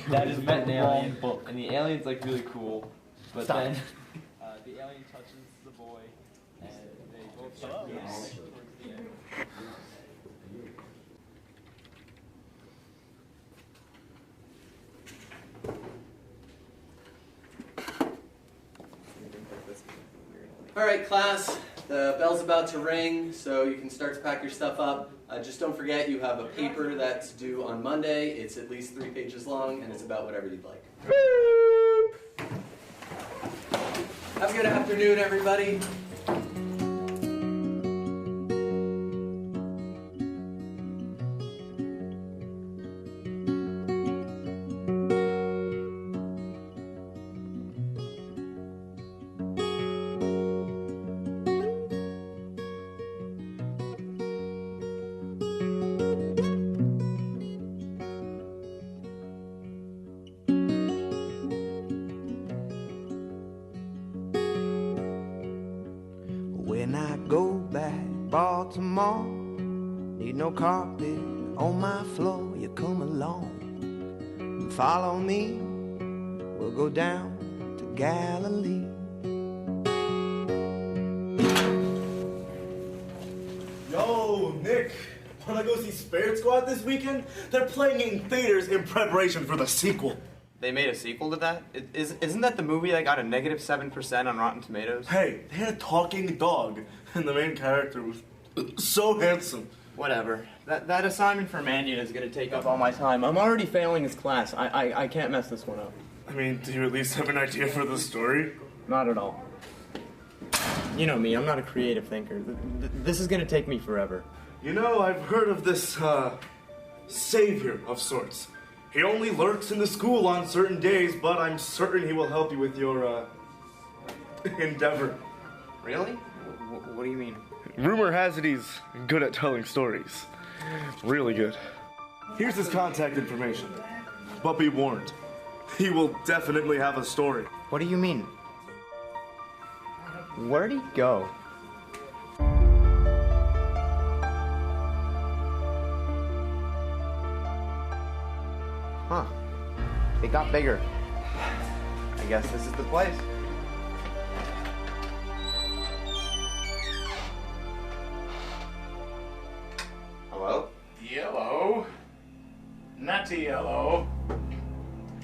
Dad just met an alien, and the alien's like really cool, but then the alien touches the boy, and they both start doing towards the end. All right, class, the bell's about to ring, so you can start to pack your stuff up. Just don't forget you have a paper that's due on Monday. It's at least 3 pages long, and it's about whatever you'd like. Have a good afternoon, everybody. When I go back Baltimore, need no carpet on my floor. You come along and follow me. We'll go down to Galilee. Yo, Nick, wanna go see Spirit Squad this weekend? They're playing it in theaters in preparation for the sequel. They made a sequel to that? Isn't that the movie that got a negative 7% on Rotten Tomatoes? Hey, they had a talking dog, and the main character was so handsome. Whatever. That assignment for Mannion is going to take up all my time. I'm already failing his class. I can't mess this one up. I mean, do you at least have an idea for the story? Not at all. You know me, I'm not a creative thinker. This is going to take me forever. You know, I've heard of this, savior of sorts. He only lurks in the school on certain days, but I'm certain he will help you with your, endeavor. Really? What do you mean? Rumor has it he's good at telling stories. Really good. Here's his contact information. But be warned, he will definitely have a story. What do you mean? Where'd he go? Huh. It got bigger. I guess this is the place. Hello? Yellow. Natty Yellow.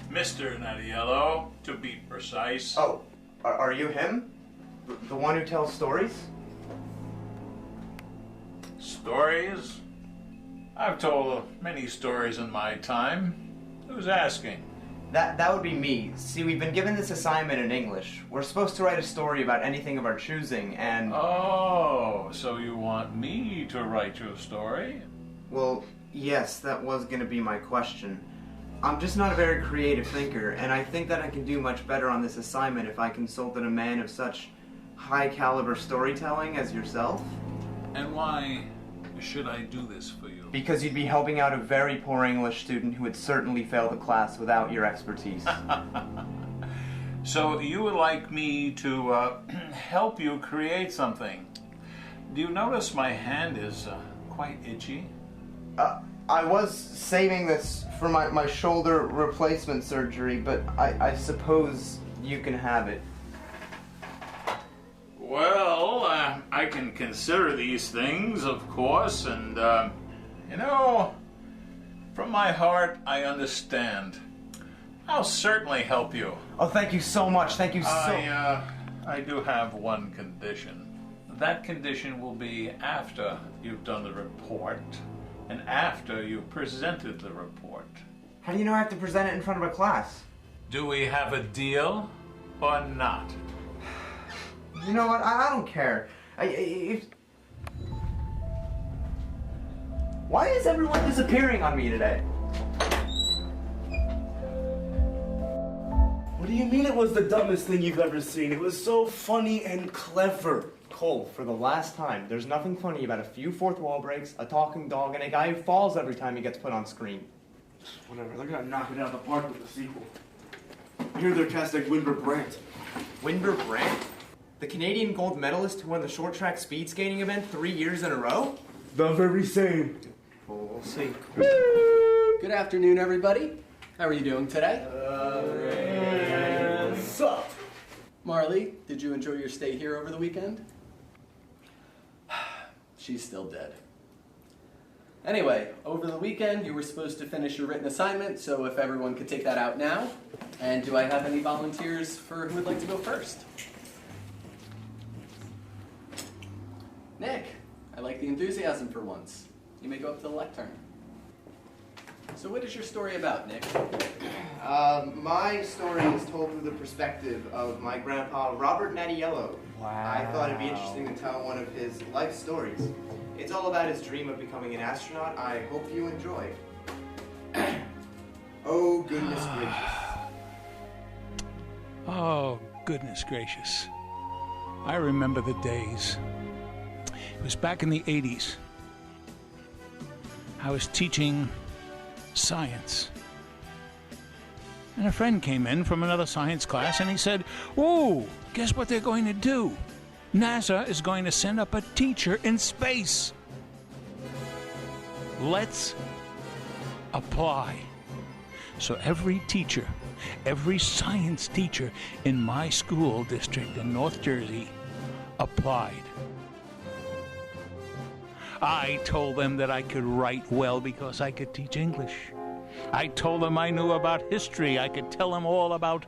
Mr. Natty Yellow, to be precise. Oh, are you him? The one who tells stories? Stories? I've told many stories in my time. Who's asking? That would be me. See, we've been given this assignment in English. We're supposed to write a story about anything of our choosing, and... Oh, so you want me to write you a story? Well, yes, that was going to be my question. I'm just not a very creative thinker, and I think that I can do much better on this assignment if I consulted a man of such high-caliber storytelling as yourself. And why should I do this for you? Because you'd be helping out a very poor English student who would certainly fail the class without your expertise. So you would like me to help you create something. Do you notice my hand is quite itchy? I was saving this for my shoulder replacement surgery, but I suppose you can have it. Well, I can consider these things, of course, and, you know, from my heart, I understand. I'll certainly help you. Oh, thank you so much. Thank you so... I do have one condition. That condition will be after you've done the report and after you've presented the report. How do you know I have to present it in front of a class? Do we have a deal or not? You know what? I don't care. Why is everyone disappearing on me today? What do you mean it was the dumbest thing you've ever seen? It was so funny and clever. Cole, for the last time, there's nothing funny about a few fourth wall breaks, a talking dog, and a guy who falls every time he gets put on screen. Whatever, they're gonna knock it out of the park with the sequel. Here they're casting Winber Brandt. Winber Brandt? The Canadian gold medalist who won the short track speed skating event 3 years in a row? The very same. Well, we'll see. Good afternoon, everybody. How are you doing today? Sucked. Marley, did you enjoy your stay here over the weekend? She's still dead. Anyway, over the weekend you were supposed to finish your written assignment, so if everyone could take that out now. And do I have any volunteers for who would like to go first? Nick, I like the enthusiasm for once. You may go up to the lectern. So what is your story about, Nick? My story is told through the perspective of my grandpa, Robert Nattiello. Wow. I thought it'd be interesting to tell one of his life stories. It's all about his dream of becoming an astronaut. I hope you enjoy. Oh, goodness gracious. Oh, goodness gracious. I remember the days. It was back in the 80s. I was teaching science. And a friend came in from another science class and he said, "Whoa, guess what they're going to do? NASA is going to send up a teacher in space. Let's apply." So every teacher, every science teacher in my school district in North Jersey applied. I told them that I could write well because I could teach English. I told them I knew about history. I could tell them all about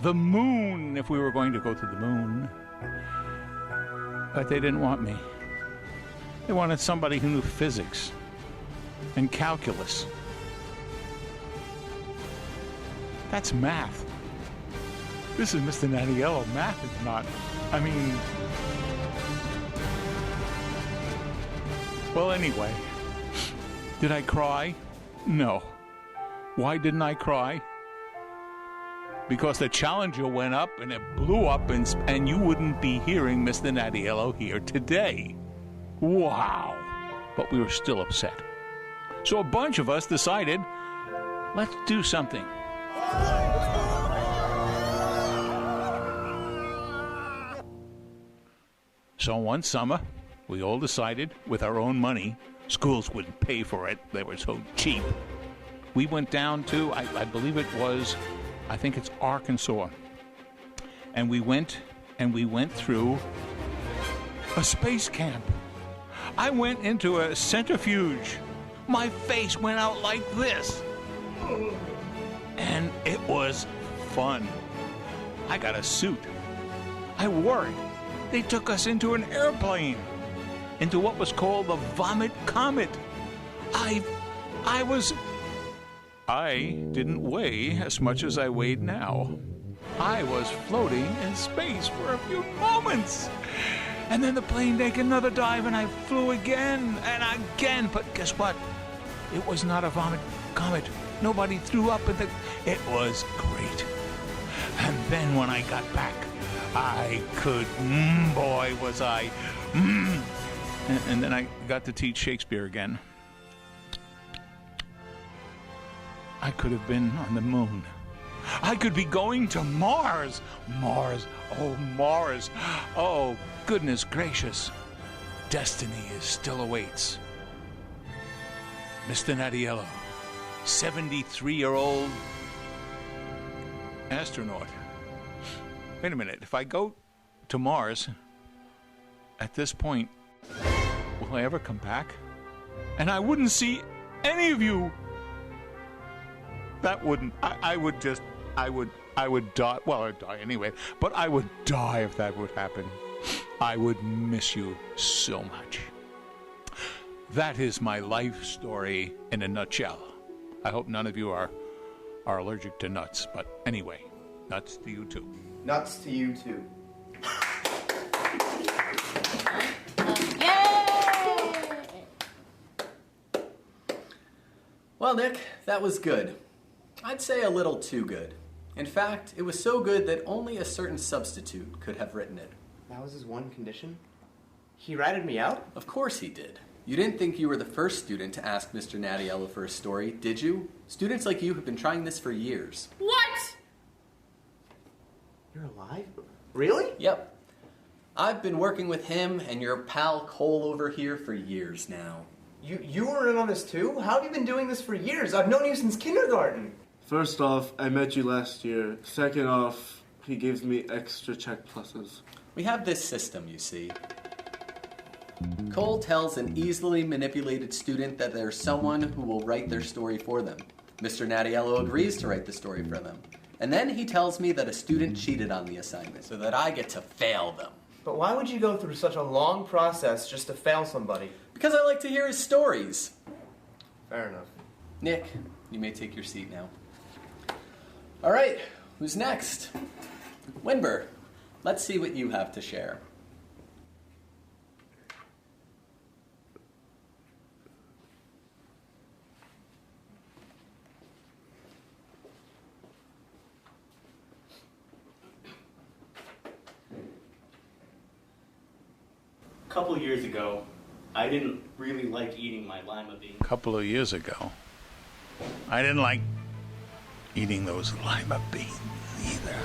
the moon if we were going to go to the moon. But they didn't want me. They wanted somebody who knew physics and calculus. That's math. This is Mr. Nattiello. Math is not. I mean... Well, anyway. Did I cry? No. Why didn't I cry? Because the Challenger went up and it blew up and you wouldn't be hearing Mr. Nattiello here today. Wow. But we were still upset. So a bunch of us decided, let's do something. So one summer, we all decided, with our own money, schools wouldn't pay for it, they were so cheap. We went down to, I believe it was, I think it's Arkansas. And we went through a space camp. I went into a centrifuge. My face went out like this. And it was fun. I got a suit. I wore it. They took us into an airplane, into what was called the Vomit Comet. I didn't weigh as much as I weighed now. I was floating in space for a few moments. And then the plane took another dive and I flew again and again. But guess what? It was not a Vomit Comet. Nobody threw up it was great. And then when I got back, I could, boy, was I, And then I got to teach Shakespeare again. I could have been on the moon. I could be going to Mars. Mars. Oh, Mars. Oh, goodness gracious. Destiny still awaits. Mr. Nattiello, 73-year-old astronaut. Wait a minute. If I go to Mars, at this point, will I ever come back? And I wouldn't see any of you. That wouldn't, I would die. Well, I'd die anyway, but I would die if that would happen. I would miss you so much. That is my life story in a nutshell. I hope none of you are allergic to nuts, but anyway, nuts to you too. Nuts to you too. Well, Nick, that was good. I'd say a little too good. In fact, it was so good that only a certain substitute could have written it. That was his one condition? He ratted me out? Of course he did. You didn't think you were the first student to ask Mr. Nattiello for a story, did you? Students like you have been trying this for years. What? You're alive? Really? Yep. I've been working with him and your pal Cole over here for years now. You were in on this too? How have you been doing this for years? I've known you since kindergarten. First off, I met you last year. Second off, he gives me extra check pluses. We have this system, you see. Cole tells an easily manipulated student that there's someone who will write their story for them. Mr. Nattiello agrees to write the story for them. And then he tells me that a student cheated on the assignment so that I get to fail them. But why would you go through such a long process just to fail somebody? Because I like to hear his stories. Fair enough. Nick, you may take your seat now. All right, who's next? Winber, let's see what you have to share. A couple of years ago, I didn't really like eating my lima beans. A couple of years ago, I didn't like eating those lima beans either.